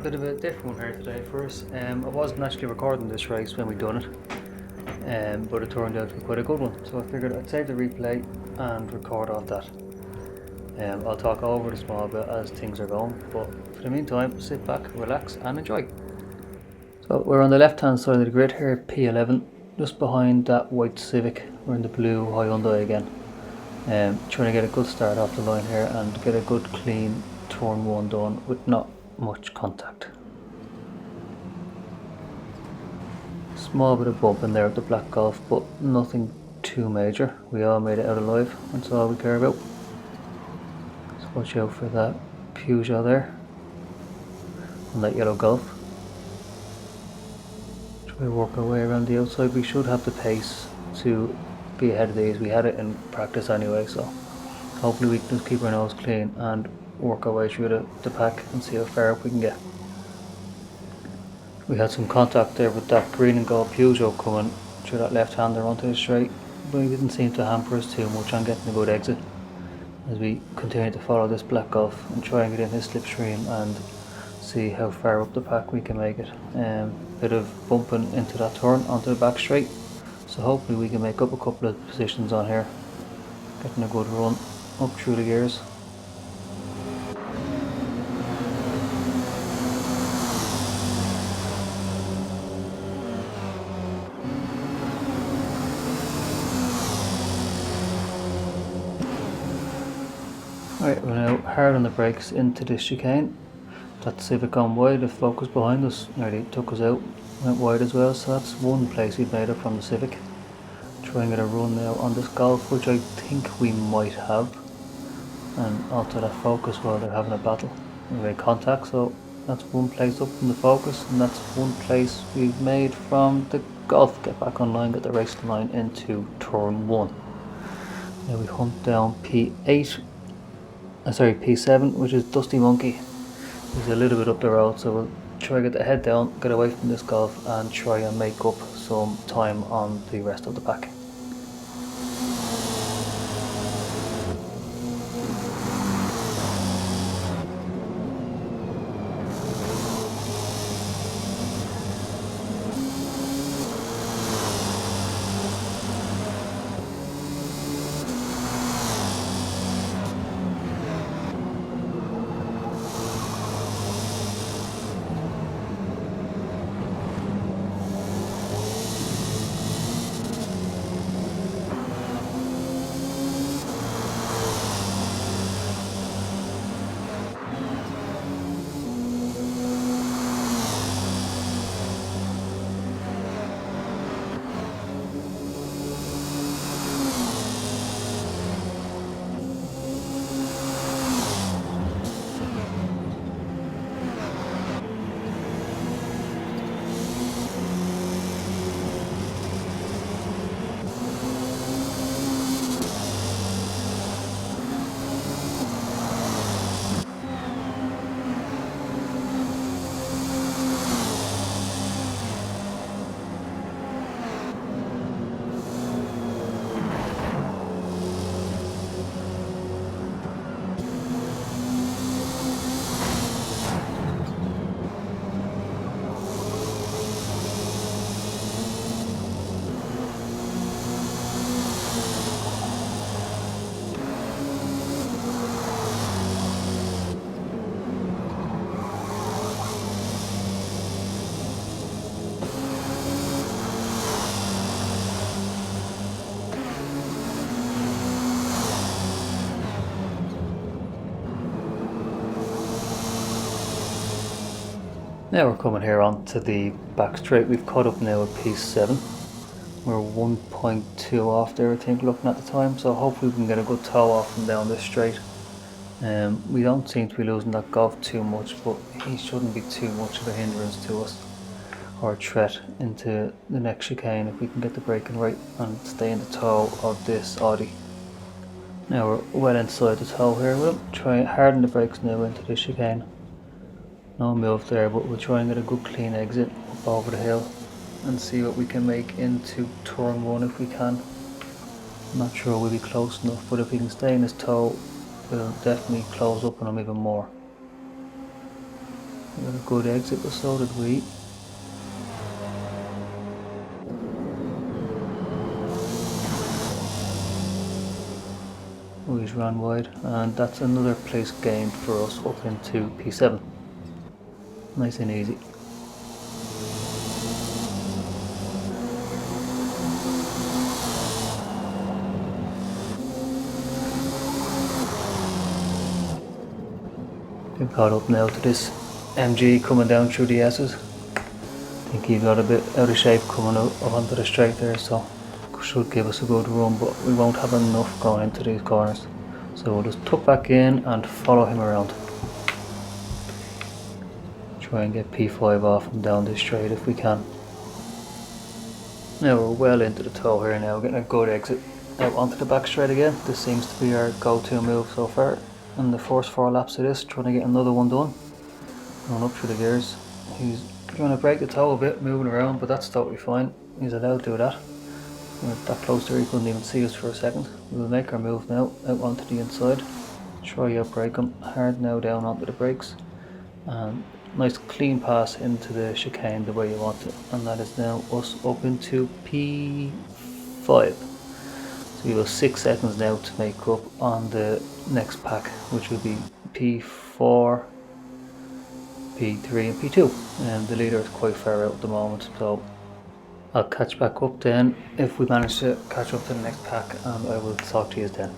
Bit of a different one here today for us. I wasn't actually recording this race when we done it, but it turned out to be quite a good one. So I figured I'd save the replay and record off that. I'll talk over the small bit as things are going, but for the meantime, sit back, relax and enjoy. So we're on the left hand side of the grid here, P11, just behind that white Civic. We're in the blue Hyundai again. Trying to get a good start off the line here and get a good clean turn one done with not much contact. Small bit of bump in there with the black Golf, but nothing too major. We all made it out alive, that's all we care about. So watch out for that Peugeot there and that yellow Golf. Try to work our way around the outside. We should have the pace to be ahead of these. We had it in practice anyway, so hopefully we can just keep our nose clean and work our way through the pack and see how far up we can get. We had some contact there with that green and gold Peugeot coming through that left hander onto the straight, but it didn't seem to hamper us too much on getting a good exit as we continue to follow this black Golf and try and get in his slipstream and see how far up the pack we can make it. Bit of bumping into that turn onto the back straight, so hopefully we can make up a couple of positions on here, getting a good run up through the gears. Right, we're now hard on the brakes into this chicane. That Civic gone wide, the Focus behind us nearly took us out, went wide as well, so that's one place we've made up from the Civic. Try and get a run now on this Golf, which I think we might have, and onto that Focus while they're having a battle. We made contact, so that's one place up from the Focus, and that's one place we've made from the Golf. Get back online, get the racing line into turn one. Now we hunt down P7, which is Dusty Monkey. He's a little bit up the road, so we'll try to get the head down, get away from this Golf and try and make up some time on the rest of the pack. Now we're coming here onto the back straight. We've caught up now at P7. We're 1.2 off there, I think, looking at the time, so hopefully we can get a good tow off and down this straight. We don't seem to be losing that Golf too much, but he shouldn't be too much of a hindrance to us or a threat into the next chicane if we can get the braking right and stay in the tow of this Audi. Now we're well inside the tow here. We'll try and harden the brakes now into this chicane. No move there, but we'll try and get a good clean exit up over the hill and see what we can make into turn one if we can. I'm not sure we'll be close enough, but if we can stay in this tow, we'll definitely close up on them even more. We got a good exit, but so did we. We just ran wide, and that's another place gained for us up into P7. Nice and easy. Been caught up now to this MG coming down through the S's. I think he got a bit out of shape coming out up onto the straight there, so should give us a good run, but we won't have enough going into these corners. So we'll just tuck back in and follow him around. Try and get P5 off him down this straight if we can. Now we're well into the toe here now, getting a good exit out onto the back straight again. This seems to be our go-to move so far. And the first 4 laps of this, trying to get another one done. Going up through the gears. He's trying to break the toe a bit, moving around, but that's totally fine. He's allowed to do that. We're that close there, he couldn't even see us for a second. We'll make our move now, out onto the inside. Try out brake him, hard now down onto the brakes. And nice clean pass into the chicane the way you want it. And that is now us up into P5. So you have 6 seconds now to make up on the next pack, which will be P4, P3 and P2. And the leader is quite far out at the moment, so I'll catch back up then if we manage to catch up to the next pack, and I will talk to you then.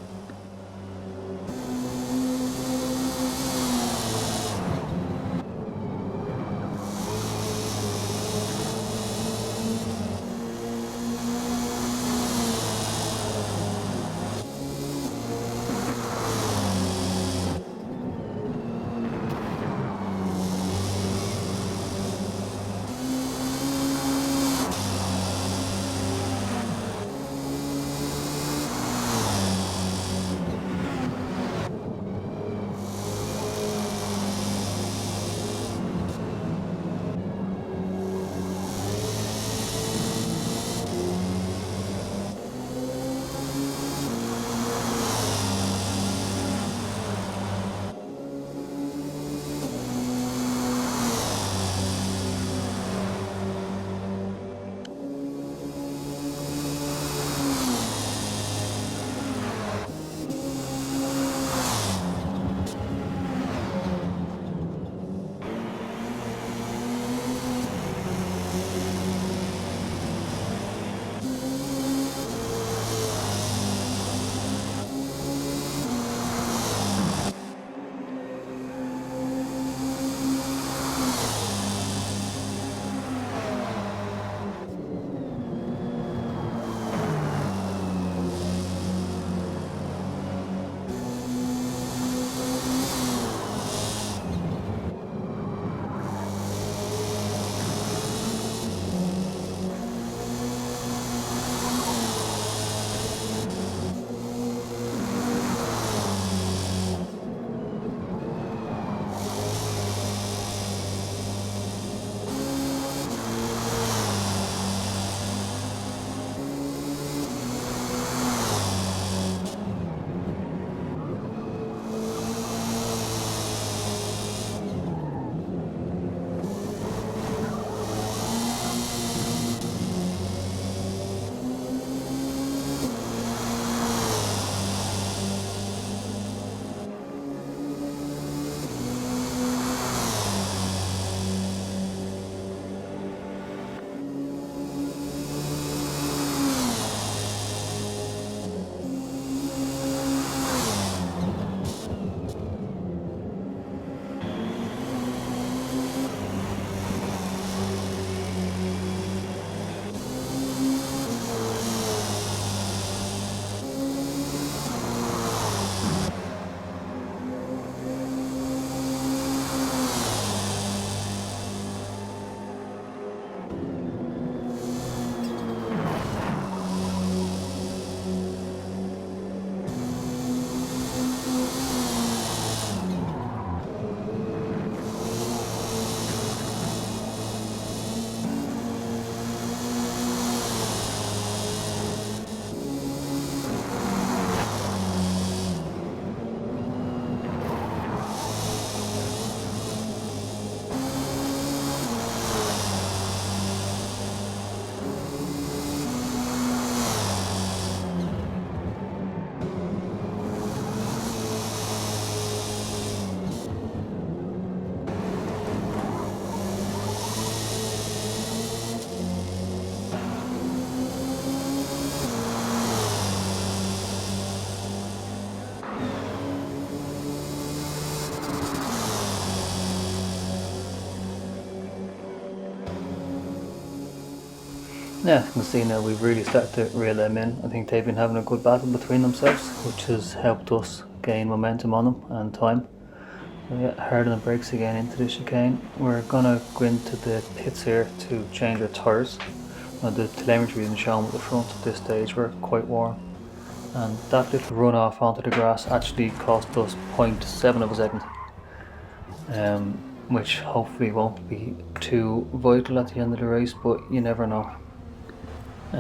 Yeah, you can see now we've really started to reel them in. I think they've been having a good battle between themselves, which has helped us gain momentum on them and time. So yeah, hard on the brakes again into the chicane. We're gonna go into the pits here to change our tyres. The telemetry isn't showing at the front at this stage, we're quite warm. And that little run off onto the grass actually cost us 0.7 of a second. Which hopefully won't be too vital at the end of the race, but you never know.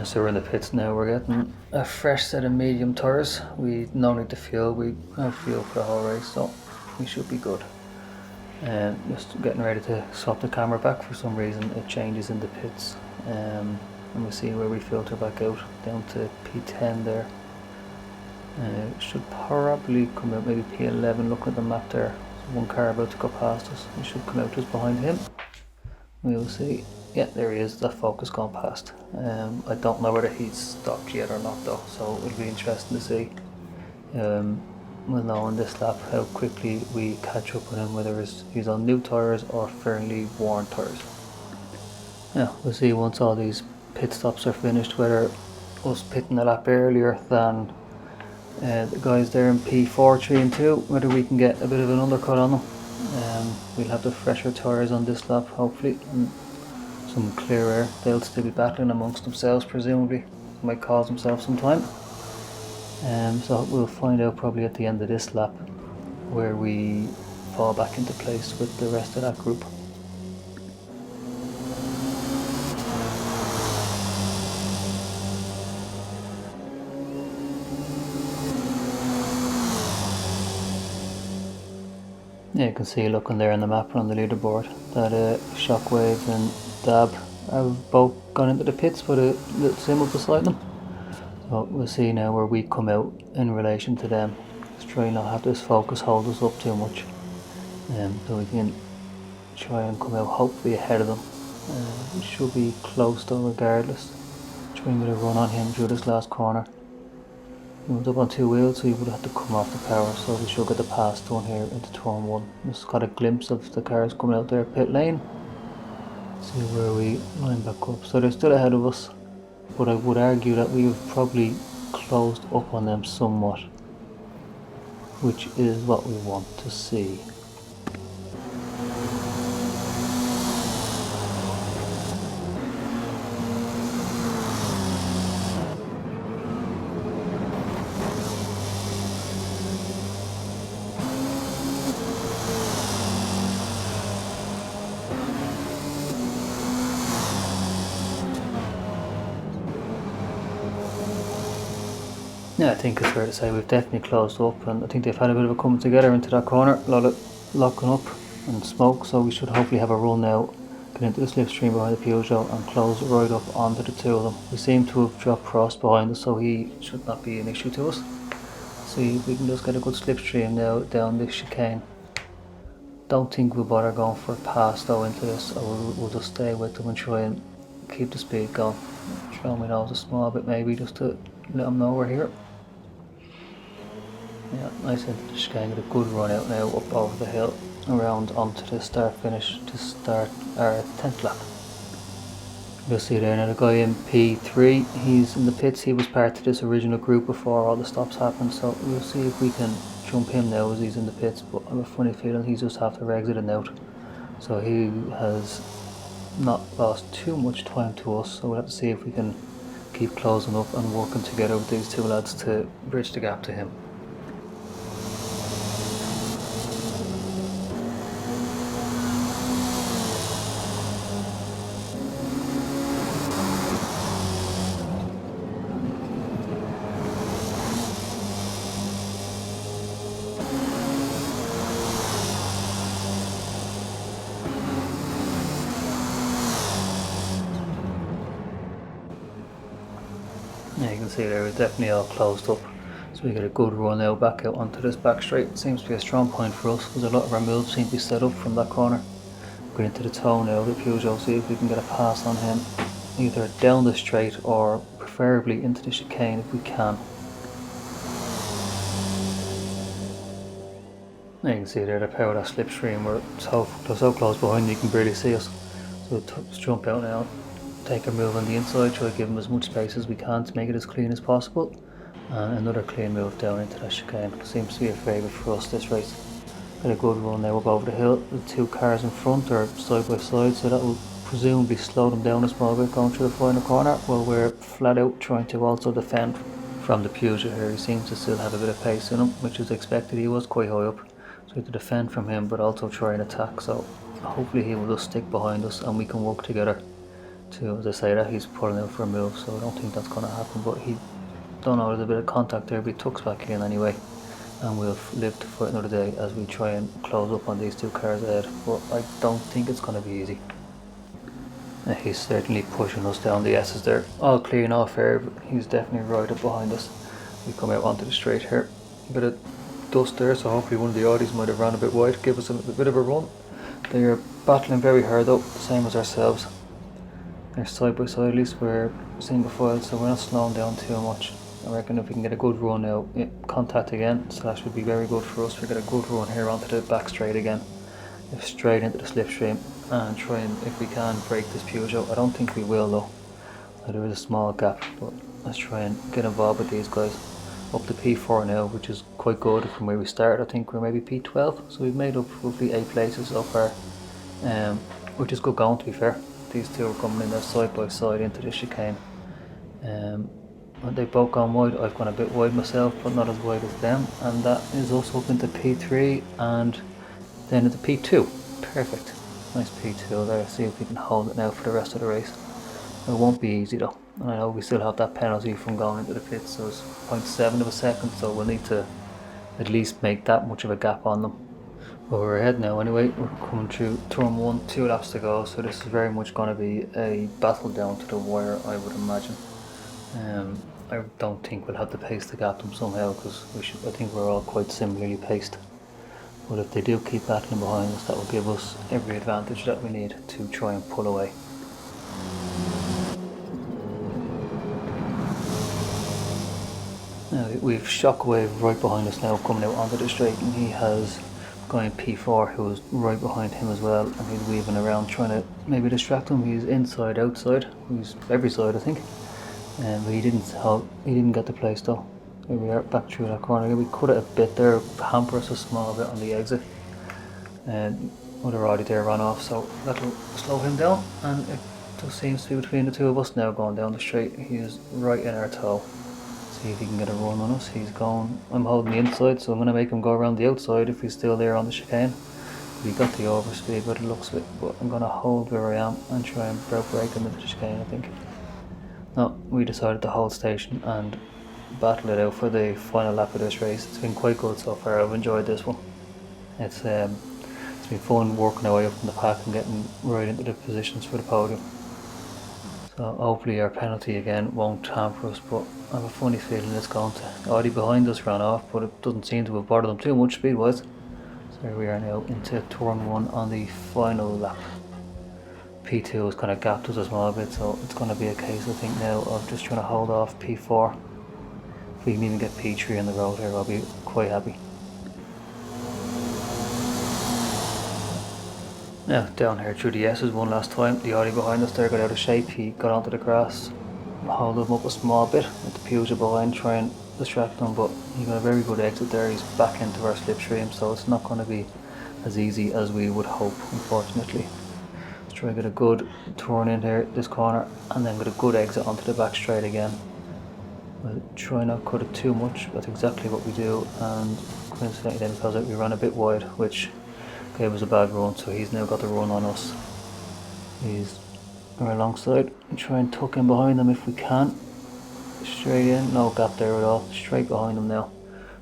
So we're in the pits now, we're getting a fresh set of medium tyres. We no need to fuel, we have fuel for the whole race, so we should be good. Just getting ready to swap the camera back. For some reason it changes in the pits, and we'll see where we filter back out down to P10 there. Should probably come out maybe P11. Look at the map there, there's one car about to go past us. We should come out just behind him. We'll see. Yeah, there he is, that focus gone past. I don't know whether he's stopped yet or not though, so it'll be interesting to see. We'll know on this lap how quickly we catch up with him, whether he's on new tyres or fairly worn tyres. Yeah, we'll see once all these pit stops are finished whether us pitting a lap earlier than the guys there in P4, 3 and 2, whether we can get a bit of an undercut on them. We'll have the fresher tyres on this lap hopefully, and some clear air. They'll still be battling amongst themselves presumably, might cause themselves some time. So we'll find out probably at the end of this lap where we fall back into place with the rest of that group. Yeah, you can see looking there on the map on the leaderboard that Shockwave and Dab have both gone into the pits with a little symbol beside them. So we'll see now where we come out in relation to them. Let's try not have this focus hold us up too much, so we can try and come out hopefully ahead of them. We should be close though regardless. Try and get a run on him through this last corner. He was up on 2 wheels, so he would have to come off the power, so we should get the pass done here into turn 1. Just got a glimpse of the cars coming out there pit lane. See where we line back up. So they're still ahead of us, but I would argue that we've probably closed up on them somewhat, which is what we want to see. Yeah, I think it's fair to say we've definitely closed up, and I think they've had a bit of a coming together into that corner, a lot of locking up and smoke, so we should hopefully have a run now, get into the slipstream behind the Peugeot and close right up onto the two of them. We seem to have dropped Frost behind us, so he should not be an issue to us. See if we can just get a good slipstream now down this chicane. Don't think we'll bother going for a pass though into this, or we'll just stay with them and try and keep the speed going. Throw my nose a small bit maybe just to let them know we're here. Yeah, nice into the chicane, get a good run out now up over the hill, around onto the start finish to start our 10th lap. You'll see there now the guy in P3, he's in the pits. He was part of this original group before all the stops happened, so we'll see if we can jump him now as he's in the pits, but I have a funny feeling he's just after exiting out, so he has not lost too much time to us, so we'll have to see if we can keep closing up and working together with these two lads to bridge the gap to him. Yeah, you can see there, we're definitely all closed up, so we get a good run now back out onto this back straight. It seems to be a strong point for us because a lot of our moves seem to be set up from that corner. Going into the toe now, the Peugeot, see if we can get a pass on him, either down the straight or preferably into the chicane if we can. Now you can see there the power of that slipstream, they're so close behind you can barely see us, so let's jump out now, take our move on the inside, try to give him as much space as we can to make it as clean as possible. And another clean move down into that chicane. Seems to be a favourite for us this race. Got a good run now up over the hill. The two cars in front are side by side, so that will presumably slow them down a small bit going through the final corner, while we're flat out trying to also defend from the Peugeot here. He seems to still have a bit of pace in him, which is expected. He was quite high up, so we have to defend from him but also try and attack. So hopefully he will just stick behind us and we can work together to, as I say, that he's pulling out for a move, so I don't think that's going to happen. But he, don't know, there's a bit of contact there, but he tucks back in anyway, and we'll live to fight another day as we try and close up on these two cars ahead. But I don't think it's going to be easy. He's certainly pushing us down the S's there. All clean off here, but he's definitely right up behind us. We come out onto the straight here. A bit of dust there, so hopefully one of the Audis might have ran a bit wide, give us a bit of a run. They are battling very hard though, same as ourselves. They're side by side, at least we're single file, so we're not slowing down too much. I reckon if we can get a good run now, contact again, slash would be very good for us. We get a good run here onto the back straight again, straight into the slipstream, and try and, if we can, break this Peugeot. I don't think we will though. There is a small gap, but let's try and get involved with these guys. Up to P4 now, which is quite good from where we started. I think we're maybe P12, so we've made up roughly 8 places so far, which is good going, to be fair. These two are coming in there side by side into the chicane. They've both gone wide. I've gone a bit wide myself, but not as wide as them, and that is us up into P3 and then into P2. Perfect. Nice P2 there. See if we can hold it now for the rest of the race. It won't be easy though, and I know we still have that penalty from going into the pits, so it's 0.7 of a second, so we'll need to at least make that much of a gap on them. But we're ahead now anyway. We're coming through turn 1, 2 laps to go, so this is very much going to be a battle down to the wire, I would imagine. I don't think we'll have the pace to gap them somehow, because I think we're all quite similarly paced. But if they do keep battling behind us, that will give us every advantage that we need to try and pull away. Now we've Shockwave right behind us now, coming out onto the straight, and he has going P4 who is right behind him as well, and he's weaving around trying to maybe distract him. He's inside, outside, he's every side I think, but he didn't get the place though. Here we are back through that corner. We cut it a bit there, hamper us a small bit on the exit, and other Roddy there ran off, so that'll slow him down, and it just seems to be between the two of us now going down the straight. He is right in our toe. See if he can get a run on us. He's going, I'm holding the inside, so I'm going to make him go around the outside if he's still there on the chicane. We got the overspeed by the looks of it, but I'm going to hold where I am and try and break him into the chicane, I think. No, we decided to hold station and battle it out for the final lap of this race. It's been quite good so far. I've enjoyed this one. It's been fun working our way up in the pack and getting right into the positions for the podium. So hopefully our penalty again won't hamper us, but I have a funny feeling it's going to. Audi behind us ran off, but it doesn't seem to have bothered them too much speed wise. So here we are now into turn 1 on the final lap. P2 has kind of gapped us a small bit, so it's going to be a case I think now of just trying to hold off P4. If we can even get P3 on the road here, I'll be quite happy. Now down here through the S's one last time. The Audi behind us there got out of shape. He got onto the grass, hold him up a small bit with the Peugeot behind, try and distract him, but he got a very good exit there. He's back into our slipstream, so it's not going to be as easy as we would hope, unfortunately. Let's try and get a good turn in here, this corner, and then get a good exit onto the back straight again. We'll try not cut it too much. That's exactly what we do, and coincidentally then because we ran a bit wide, which gave us a bad run, so he's now got the run on us. He's alongside and try and tuck in behind them if we can. Straight in, no gap there at all, straight behind them now.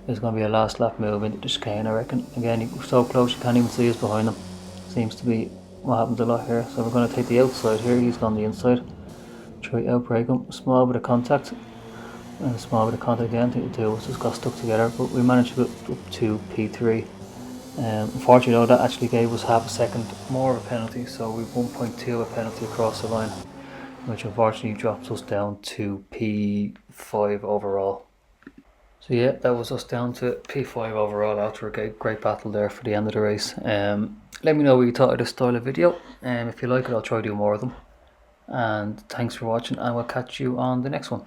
There's going to be a last lap move into the chicane, I reckon. Again, you're so close you can't even see us behind them. Seems to be what happens a lot here. So we're going to take the outside here, he's gone the inside. Try to outbrake him, small bit of contact. And a small bit of contact again, I think the two of us just got stuck together, but we managed to get up to P3. Unfortunately though, that actually gave us half a second more of a penalty, so we've 1.2 a penalty across the line, which unfortunately drops us down to P5 overall. So yeah, that was us down to P5 overall after a great battle there for the end of the race. Let me know what you thought of this style of video, and if you like it I'll try to do more of them. And thanks for watching, and we'll catch you on the next one.